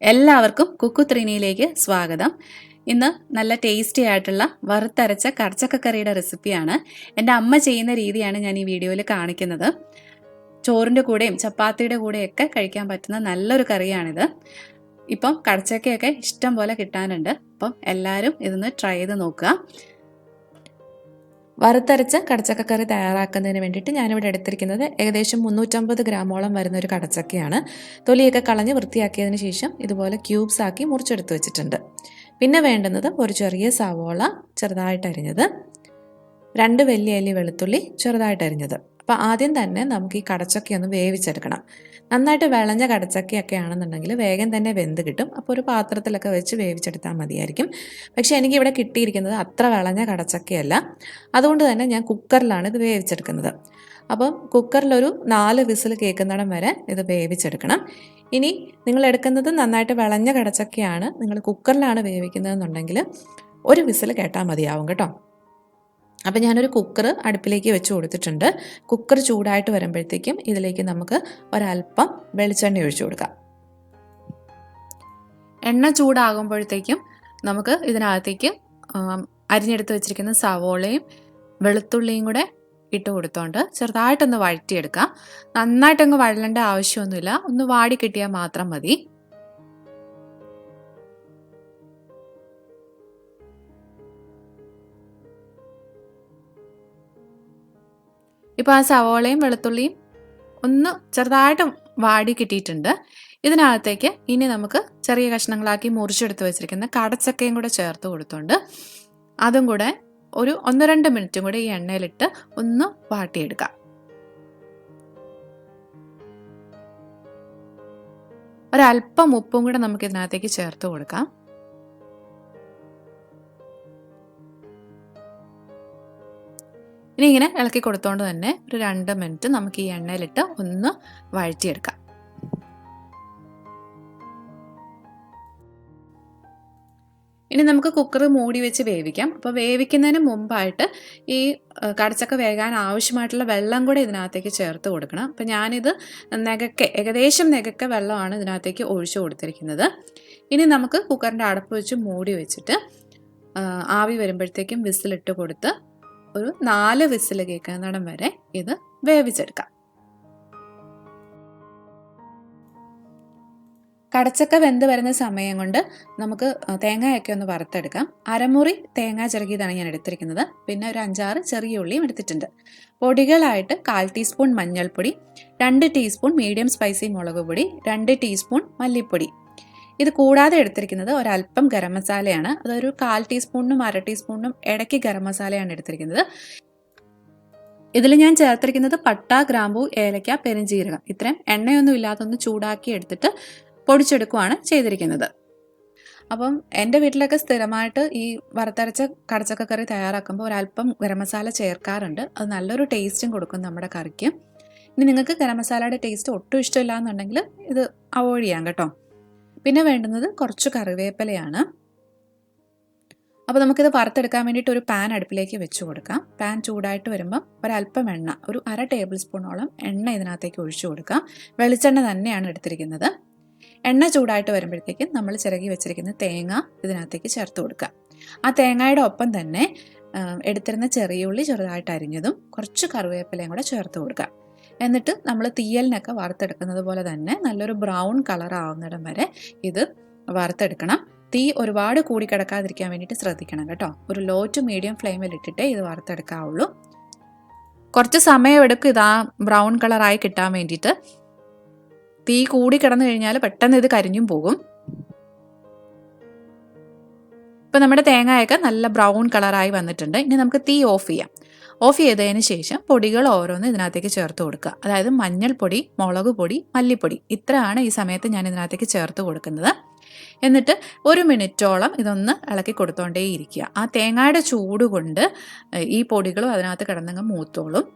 എല്ലാവർക്കും കുക്കുത്രിനിയിലേക്ക് സ്വാഗതം. ഇന്ന് നല്ല ടേസ്റ്റി ആയിട്ടുള്ള വറുത്തരച്ച കടച്ചക്ക കറിയുടെ റെസിപ്പിയാണ്. എൻ്റെ അമ്മ ചെയ്യുന്ന രീതിയാണ് ഞാൻ ഈ വീഡിയോയിൽ കാണിക്കുന്നത്. ചോറിൻ്റെ കൂടെയും ചപ്പാത്തിയുടെ കൂടെയൊക്കെ കഴിക്കാൻ പറ്റുന്ന നല്ലൊരു കറിയാണിത്. ഇപ്പം കടച്ചക്കയൊക്കെ ഇഷ്ടം പോലെ കിട്ടാനുണ്ട്. അപ്പം എല്ലാവരും ഇതൊന്ന് ട്രൈ ചെയ്ത് നോക്കുക. വറുത്തരച്ച കടച്ചക്ക കറി തയ്യാറാക്കുന്നതിന് വേണ്ടിയിട്ട് ഞാനിവിടെ എടുത്തിരിക്കുന്നത് ഏകദേശം 350 ഗ്രാമോളം വരുന്ന ഒരു കടച്ചക്കയാണ്. തൊലിയൊക്കെ കളഞ്ഞ് വൃത്തിയാക്കിയതിന് ശേഷം ഇതുപോലെ ക്യൂബ്സ് ആക്കി മുറിച്ചെടുത്ത് വെച്ചിട്ടുണ്ട്. പിന്നെ വേണ്ടുന്നത് ഒരു ചെറിയ സവോള ചെറുതായിട്ട് അരിഞ്ഞത്, 2 വലിയ അല്ലി വെളുത്തുള്ളി ചെറുതായിട്ട് അരിഞ്ഞത്. അപ്പോൾ ആദ്യം തന്നെ നമുക്ക് ഈ കടച്ചക്കയൊന്ന് വേവിച്ചെടുക്കണം. നന്നായിട്ട് വിളഞ്ഞ കടച്ചക്കയൊക്കെ ആണെന്നുണ്ടെങ്കിൽ വേഗം തന്നെ വെന്ത് കിട്ടും. അപ്പോൾ ഒരു പാത്രത്തിലൊക്കെ വെച്ച് വേവിച്ചെടുത്താൽ മതിയായിരിക്കും. പക്ഷേ എനിക്കിവിടെ കിട്ടിയിരിക്കുന്നത് അത്ര വിളഞ്ഞ കടച്ചക്കയല്ല. അതുകൊണ്ട് തന്നെ ഞാൻ കുക്കറിലാണ് ഇത് വേവിച്ചെടുക്കുന്നത്. അപ്പം കുക്കറിലൊരു 4 വിസിൽ കേൾക്കുന്നിടം വരെ ഇത് വേവിച്ചെടുക്കണം. ഇനി നിങ്ങൾ എടുക്കുന്നത് നന്നായിട്ട് വിളഞ്ഞ കടച്ചക്കയാണ്, നിങ്ങൾ കുക്കറിലാണ് വേവിക്കുന്നതെന്നുണ്ടെങ്കിൽ 1 വിസിൽ കേട്ടാൽ മതിയാവും കേട്ടോ. അപ്പം ഞാനൊരു കുക്കർ അടുപ്പിലേക്ക് വെച്ച് കൊടുത്തിട്ടുണ്ട്. കുക്കർ ചൂടായിട്ട് വരുമ്പോഴത്തേക്കും ഇതിലേക്ക് നമുക്ക് ഒരല്പം വെളിച്ചെണ്ണ ഒഴിച്ചു കൊടുക്കാം. എണ്ണ ചൂടാകുമ്പോഴത്തേക്കും നമുക്ക് ഇതിനകത്തേക്ക് അരിഞ്ഞെടുത്ത് വെച്ചിരിക്കുന്ന സവോളയും വെളുത്തുള്ളിയും കൂടെ ഇട്ട് കൊടുത്തോണ്ട് ചെറുതായിട്ടൊന്ന് വഴറ്റിയെടുക്കാം. നന്നായിട്ടങ്ങ് വഴലേണ്ട ആവശ്യമൊന്നുമില്ല, ഒന്ന് വാടി കിട്ടിയാൽ മാത്രം മതി. ഇപ്പോൾ ആ സവോളയും വെളുത്തുള്ളിയും ഒന്ന് ചെറുതായിട്ട് വാടി കിട്ടിയിട്ടുണ്ട്. ഇതിനകത്തേക്ക് ഇനി നമുക്ക് ചെറിയ കഷ്ണങ്ങളാക്കി മുറിച്ചെടുത്ത് വെച്ചിരിക്കുന്ന കടച്ചക്കയും കൂടെ ചേർത്ത് കൊടുത്തോണ്ട് അതും കൂടെ ഒരു 1-2 മിനിറ്റും കൂടെ ഈ എണ്ണയിലിട്ട് ഒന്ന് വാട്ടിയെടുക്കാം. ഒരല്പം ഉപ്പും കൂടെ നമുക്ക് ഇതിനകത്തേക്ക് ചേർത്ത് കൊടുക്കാം. ഇനി ഇങ്ങനെ ഇളക്കി കൊടുത്തോണ്ട് തന്നെ ഒരു 2 മിനിറ്റ് നമുക്ക് ഈ എണ്ണയിലിട്ട് ഒന്ന് വഴറ്റിയെടുക്കാം. ഇനി നമുക്ക് കുക്കർ മൂടി വെച്ച് വേവിക്കാം. അപ്പോൾ വേവിക്കുന്നതിന് മുമ്പായിട്ട് ഈ കടച്ചക്ക വേകാൻ ആവശ്യമായിട്ടുള്ള വെള്ളം കൂടെ ഇതിനകത്തേക്ക് ചേർത്ത് കൊടുക്കണം. അപ്പോൾ ഞാനിത് ഏകദേശം നെകക്ക വെള്ളമാണ് ഇതിനകത്തേക്ക് ഒഴിച്ചു കൊടുത്തിരിക്കുന്നത്. ഇനി നമുക്ക് കുക്കറിൻ്റെ അടപ്പ് വെച്ച് മൂടി വെച്ചിട്ട് ആവി വരുമ്പോഴത്തേക്കും വിസിലിട്ട് കൊടുത്ത് ഒരു 4 വിസിൽ കേൾക്കുന്നിടം വരെ ഇത് വേവിച്ചെടുക്കാം. കടച്ചക്ക വെന്ത് വരുന്ന സമയം കൊണ്ട് നമുക്ക് തേങ്ങയൊക്കെ ഒന്ന് വറുത്തെടുക്കാം. അരമുറി തേങ്ങ ചിരകിയതാണ് ഞാൻ എടുത്തിരിക്കുന്നത്. പിന്നെ ഒരു 5-6 ചെറിയ ഉള്ളിയും എടുത്തിട്ടുണ്ട്. പൊടികളായിട്ട് 1/4 ടീസ്പൂൺ മഞ്ഞൾപ്പൊടി, 2 ടീസ്പൂൺ മീഡിയം സ്പൈസി മുളക് പൊടി, 2 ടീസ്പൂൺ മല്ലിപ്പൊടി. ഇത് കൂടാതെ എടുത്തിരിക്കുന്നത് ഒരല്പം ഗരം മസാലയാണ്. അതൊരു 1/4 ടീസ്പൂണിനും 1/2 ടീസ്പൂണിനും ഇടയ്ക്ക് ഗരം മസാലയാണ് എടുത്തിരിക്കുന്നത്. ഇതിൽ ഞാൻ ചേർത്തിരിക്കുന്നത് പട്ട, ഗ്രാമ്പൂ, ഏലക്ക, പെരുംജീരകം. ഇത്രയും എണ്ണയൊന്നും ഇല്ലാതൊന്ന് ചൂടാക്കി എടുത്തിട്ട് പൊടിച്ചെടുക്കുകയാണ് ചെയ്തിരിക്കുന്നത്. അപ്പം എൻ്റെ വീട്ടിലൊക്കെ സ്ഥിരമായിട്ട് ഈ വറുത്തരച്ച കടച്ചക്ക കറി തയ്യാറാക്കുമ്പോൾ ഒരല്പം ഗരം മസാല ചേർക്കാറുണ്ട്. അത് നല്ലൊരു ടേസ്റ്റും കൊടുക്കും നമ്മുടെ കറിക്ക്. ഇനി നിങ്ങൾക്ക് ഗരം മസാലയുടെ ടേസ്റ്റ് ഒട്ടും ഇഷ്ടമില്ല എന്നുണ്ടെങ്കിൽ ഇത് അവോയ്ഡ് ചെയ്യാം കേട്ടോ. പിന്നെ വേണ്ടുന്നത് കുറച്ച് കറിവേപ്പിലയാണ്. അപ്പോൾ നമുക്കിത് വറുത്തെടുക്കാൻ വേണ്ടിയിട്ട് ഒരു പാൻ അടുപ്പിലേക്ക് വെച്ച് കൊടുക്കാം. പാൻ ചൂടായിട്ട് വരുമ്പം ഒരല്പം എണ്ണ, ഒരു 1/2 ടേബിൾ സ്പൂണോളം എണ്ണ ഇതിനകത്തേക്ക് ഒഴിച്ചു കൊടുക്കാം. വെളിച്ചെണ്ണ തന്നെയാണ് എടുത്തിരിക്കുന്നത്. എണ്ണ ചൂടായിട്ട് വരുമ്പോഴത്തേക്കും നമ്മൾ ചിരകി വെച്ചിരിക്കുന്ന തേങ്ങ ഇതിനകത്തേക്ക് ചേർത്ത് കൊടുക്കാം. ആ തേങ്ങയുടെ ഒപ്പം തന്നെ എടുത്തിരുന്ന ചെറിയ ഉള്ളി ചെറുതായിട്ട് അരിഞ്ഞതും കുറച്ച് കറിവേപ്പിലയും കൂടെ ചേർത്ത് കൊടുക്കാം. എന്നിട്ട് നമ്മൾ തീയലിനൊക്കെ വറുത്തെടുക്കുന്നത് പോലെ തന്നെ നല്ലൊരു ബ്രൗൺ കളർ ആവുന്നിടം വരെ ഇത് വറുത്തെടുക്കണം. തീ ഒരുപാട് കൂടി കിടക്കാതിരിക്കാൻ വേണ്ടിയിട്ട് ശ്രദ്ധിക്കണം കേട്ടോ. ഒരു ലോ ടു മീഡിയം ഫ്ലെയിമിൽ ഇട്ടിട്ടേ ഇത് വറുത്തെടുക്കാവുള്ളൂ. കുറച്ച് സമയമെടുക്കും ഇത് ആ ബ്രൗൺ കളറായി കിട്ടാൻ വേണ്ടിയിട്ട്. തീ കൂടി കിടന്നു കഴിഞ്ഞാൽ പെട്ടെന്ന് ഇത് കരിഞ്ഞും പോകും. ഇപ്പം നമ്മുടെ തേങ്ങയൊക്കെ നല്ല ബ്രൗൺ കളറായി വന്നിട്ടുണ്ട്. ഇനി നമുക്ക് തീ ഓഫ് ചെയ്യാം. ഓഫ് ചെയ്തതിന് ശേഷം പൊടികൾ ഓരോന്ന് ഇതിനകത്തേക്ക് ചേർത്ത് കൊടുക്കുക. അതായത് മഞ്ഞൾപ്പൊടി, മുളക് പൊടി, മല്ലിപ്പൊടി, ഇത്രയാണ് ഈ സമയത്ത് ഞാൻ ഇതിനകത്തേക്ക് ചേർത്ത് കൊടുക്കുന്നത്. എന്നിട്ട് 1 മിനിറ്റോളം ഇതൊന്ന് ഇളക്കി കൊടുത്തോണ്ടേയിരിക്കുക. ആ തേങ്ങയുടെ ചൂട് കൊണ്ട് ഈ പൊടികളും അതിനകത്ത് കിടന്നങ്ങ് മൂത്തോളും.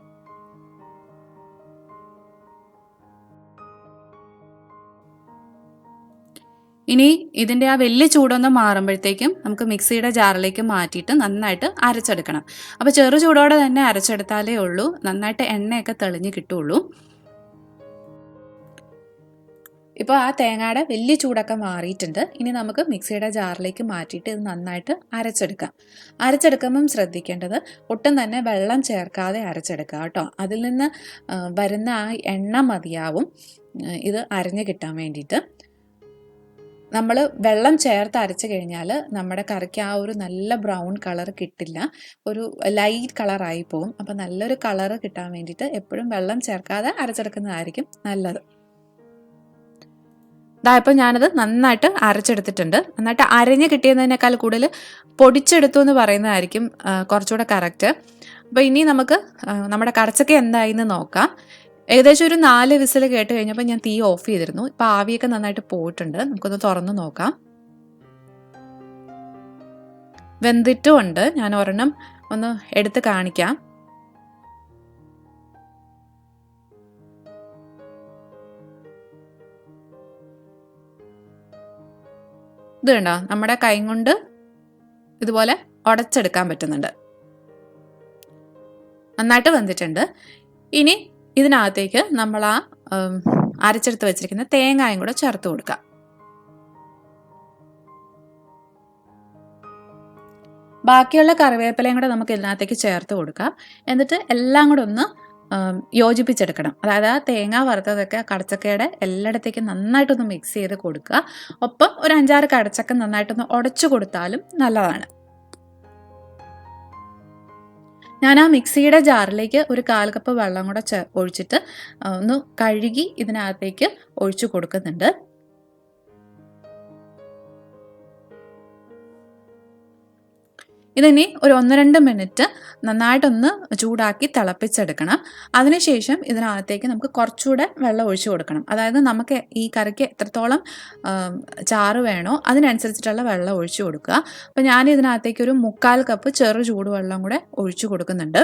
ഇനി ഇതിൻ്റെ ആ വലിയ ചൂടൊന്ന് മാറുമ്പോഴത്തേക്കും നമുക്ക് മിക്സിയുടെ ജാറിലേക്ക് മാറ്റിയിട്ട് നന്നായിട്ട് അരച്ചെടുക്കണം. അപ്പോൾ ചെറു ചൂടോടെ തന്നെ അരച്ചെടുത്താലേ ഉള്ളൂ നന്നായിട്ട് എണ്ണയൊക്കെ തെളിഞ്ഞ് കിട്ടുള്ളൂ. ഇപ്പോൾ ആ തേങ്ങയുടെ വലിയ ചൂടൊക്കെ മാറിയിട്ടുണ്ട്. ഇനി നമുക്ക് മിക്സിയുടെ ജാറിലേക്ക് മാറ്റിയിട്ട് ഇത് നന്നായിട്ട് അരച്ചെടുക്കാം. അരച്ചെടുക്കുമ്പം ശ്രദ്ധിക്കേണ്ടത് ഒട്ടും തന്നെ വെള്ളം ചേർക്കാതെ അരച്ചെടുക്കുക കേട്ടോ. അതിൽ നിന്ന് വരുന്ന ആ എണ്ണ മതിയാവും ഇത് അരഞ്ഞ് കിട്ടാൻ വേണ്ടിയിട്ട്. നമ്മൾ വെള്ളം ചേർത്ത് അരച്ച് കഴിഞ്ഞാൽ നമ്മുടെ കറിക്ക് ആ ഒരു നല്ല ബ്രൗൺ കളർ കിട്ടില്ല, ഒരു ലൈറ്റ് കളറായി പോകും. അപ്പോൾ നല്ലൊരു കളറ് കിട്ടാൻ വേണ്ടിയിട്ട് എപ്പോഴും വെള്ളം ചേർക്കാതെ അരച്ചെടുക്കുന്നതായിരിക്കും നല്ലത്. ഇപ്പം ഞാനത് നന്നായിട്ട് അരച്ചെടുത്തിട്ടുണ്ട്. നന്നായിട്ട് അരഞ്ഞ് കിട്ടിയതിനേക്കാൾ കൂടുതൽ പൊടിച്ചെടുത്തു എന്ന് പറയുന്നതായിരിക്കും കുറച്ചുകൂടെ കറക്റ്റ്. അപ്പോൾ ഇനി നമുക്ക് നമ്മുടെ കടച്ചക്ക എന്തായിന്ന് നോക്കാം. ഏകദേശം ഒരു 4 വിസിൽ കേട്ട് കഴിഞ്ഞപ്പോൾ ഞാൻ തീ ഓഫ് ചെയ്തിരുന്നു. ഇപ്പം ആവിയൊക്കെ നന്നായിട്ട് പോയിട്ടുണ്ട്. നമുക്കൊന്ന് തുറന്ന് നോക്കാം. വെന്തിട്ടും ഉണ്ട്. ഞാൻ ഒരെണ്ണം ഒന്ന് എടുത്ത് കാണിക്കാം. ഇത് കണ്ടോ, നമ്മുടെ കൈ കൊണ്ട് ഇതുപോലെ ഉടച്ചെടുക്കാൻ പറ്റുന്നുണ്ട്. നന്നായിട്ട് വെന്തിട്ടുണ്ട്. ഇനി ഇതിനകത്തേക്ക് നമ്മൾ ആ അരച്ചെടുത്ത് വെച്ചിരിക്കുന്ന തേങ്ങായും കൂടെ ചേർത്ത് കൊടുക്കാം. ബാക്കിയുള്ള കറിവേപ്പിലയും കൂടെ നമുക്ക് ഇതിനകത്തേക്ക് ചേർത്ത് കൊടുക്കാം. എന്നിട്ട് എല്ലാം കൂടെ ഒന്ന് യോജിപ്പിച്ചെടുക്കണം. അതായത് ആ തേങ്ങ വറുത്തതൊക്കെ കടച്ചക്കയുടെ എല്ലായിടത്തേക്കും നന്നായിട്ടൊന്ന് മിക്സ് ചെയ്ത് കൊടുക്കുക. ഒപ്പം ഒരു 5-6 കടച്ചക്ക നന്നായിട്ടൊന്ന് ഉടച്ചു കൊടുത്താലും നല്ലതാണ്. ഞാൻ ആ മിക്സിയുടെ ജാറിലേക്ക് ഒരു 1/4 കപ്പ് വെള്ളം കൂടെ ഒഴിച്ചിട്ട് ഒന്ന് കഴുകി ഇതിനകത്തേക്ക് ഒഴിച്ചു കൊടുക്കുന്നുണ്ട്. ഇതിനി ഒരു 1-2 മിനിറ്റ് നന്നായിട്ടൊന്ന് ചൂടാക്കി തിളപ്പിച്ചെടുക്കണം. അതിനുശേഷം ഇതിനകത്തേക്ക് നമുക്ക് കുറച്ചുകൂടെ വെള്ളം ഒഴിച്ചു കൊടുക്കണം. അതായത് നമുക്ക് ഈ കറിക്ക് എത്രത്തോളം ചാറ് വേണോ അതിനനുസരിച്ചിട്ടുള്ള വെള്ളം ഒഴിച്ചു കൊടുക്കുക. അപ്പോൾ ഞാൻ ഇതിനകത്തേക്ക് ഒരു 3/4 കപ്പ് ചെറു ചൂടുവെള്ളം കൂടെ ഒഴിച്ചു കൊടുക്കുന്നുണ്ട്.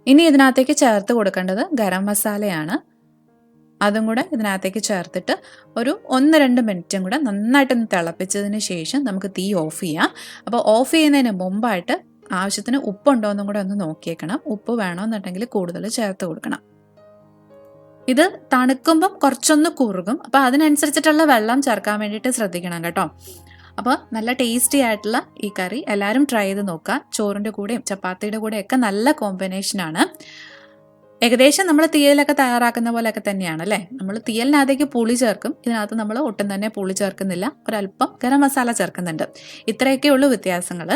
ഇനി ഇതിനകത്തേക്ക് ചേർത്ത് കൊടുക്കേണ്ടത് ഗരം മസാലയാണ്. അതും കൂടെ ഇതിനകത്തേക്ക് ചേർത്തിട്ട് ഒരു 1-2 മിനിറ്റും കൂടെ നന്നായിട്ടൊന്ന് തിളപ്പിച്ചതിന് ശേഷം നമുക്ക് തീ ഓഫ് ചെയ്യാം. അപ്പോൾ ഓഫ് ചെയ്യുന്നതിന് മുമ്പായിട്ട് ആവശ്യത്തിന് ഉപ്പുണ്ടോ എന്നും കൂടെ ഒന്ന് നോക്കിയേക്കണം. ഉപ്പ് വേണമെന്നുണ്ടെങ്കിൽ കൂടുതൽ ചേർത്ത് കൊടുക്കണം. ഇത് തണുക്കുമ്പം കുറച്ചൊന്ന് കുറുകും. അപ്പോൾ അതിനനുസരിച്ചിട്ടുള്ള വെള്ളം ചേർക്കാൻ വേണ്ടിയിട്ട് ശ്രദ്ധിക്കണം കേട്ടോ. അപ്പോൾ നല്ല ടേസ്റ്റി ആയിട്ടുള്ള ഈ കറി എല്ലാവരും ട്രൈ ചെയ്ത് നോക്കുക. ചോറിൻ്റെ കൂടെയും ചപ്പാത്തിയുടെ കൂടെയൊക്കെ നല്ല കോമ്പിനേഷനാണ്. ഏകദേശം നമ്മൾ തീയലൊക്കെ തയ്യാറാക്കുന്ന പോലെയൊക്കെ തന്നെയാണ് അല്ലേ. നമ്മൾ തീയലിനകത്തേക്ക് പുളി ചേർക്കും, ഇതിനകത്ത് നമ്മൾ ഒട്ടും തന്നെ പുളി ചേർക്കുന്നില്ല, ഒരല്പം ഗരം മസാല ചേർക്കുന്നുണ്ട്. ഇത്രയൊക്കെ ഉള്ളൂ വ്യത്യാസങ്ങൾ.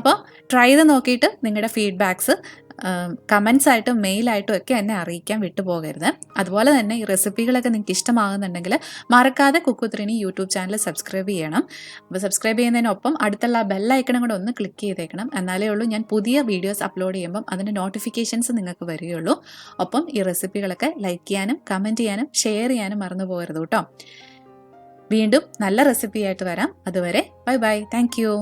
അപ്പോൾ ട്രൈ ചെയ്ത് നോക്കിയിട്ട് നിങ്ങളുടെ ഫീഡ്ബാക്ക്സ് കമൻസ് ആയിട്ടും മെയിലായിട്ടും ഒക്കെ എന്നെ അറിയിക്കാൻ വിട്ടുപോകരുത്. അതുപോലെ തന്നെ ഈ റെസിപ്പികളൊക്കെ നിങ്ങൾക്ക് ഇഷ്ടമാകുന്നുണ്ടെങ്കിൽ മറക്കാതെ cook with Rini YouTube channel subscribe ചെയ്യണം. അപ്പോൾ സബ്സ്ക്രൈബ് ചെയ്യുന്നതിനൊപ്പം അടുത്തുള്ള ബെല്ലൈക്കണും കൂടെ ഒന്ന് ക്ലിക്ക് ചെയ്തേക്കണം. എന്നാലേ ഉള്ളൂ ഞാൻ പുതിയ വീഡിയോസ് അപ്ലോഡ് ചെയ്യുമ്പം അതിൻ്റെ നോട്ടിഫിക്കേഷൻസ് നിങ്ങൾക്ക് വരികയുള്ളൂ. ഒപ്പം ഈ റെസിപ്പികളൊക്കെ ലൈക്ക് ചെയ്യാനും കമൻറ്റ് ചെയ്യാനും ഷെയർ ചെയ്യാനും മറന്നു പോകരുത് കേട്ടോ. വീണ്ടും നല്ല റെസിപ്പിയായിട്ട് വരാം. അതുവരെ ബൈ ബൈ. Thank you.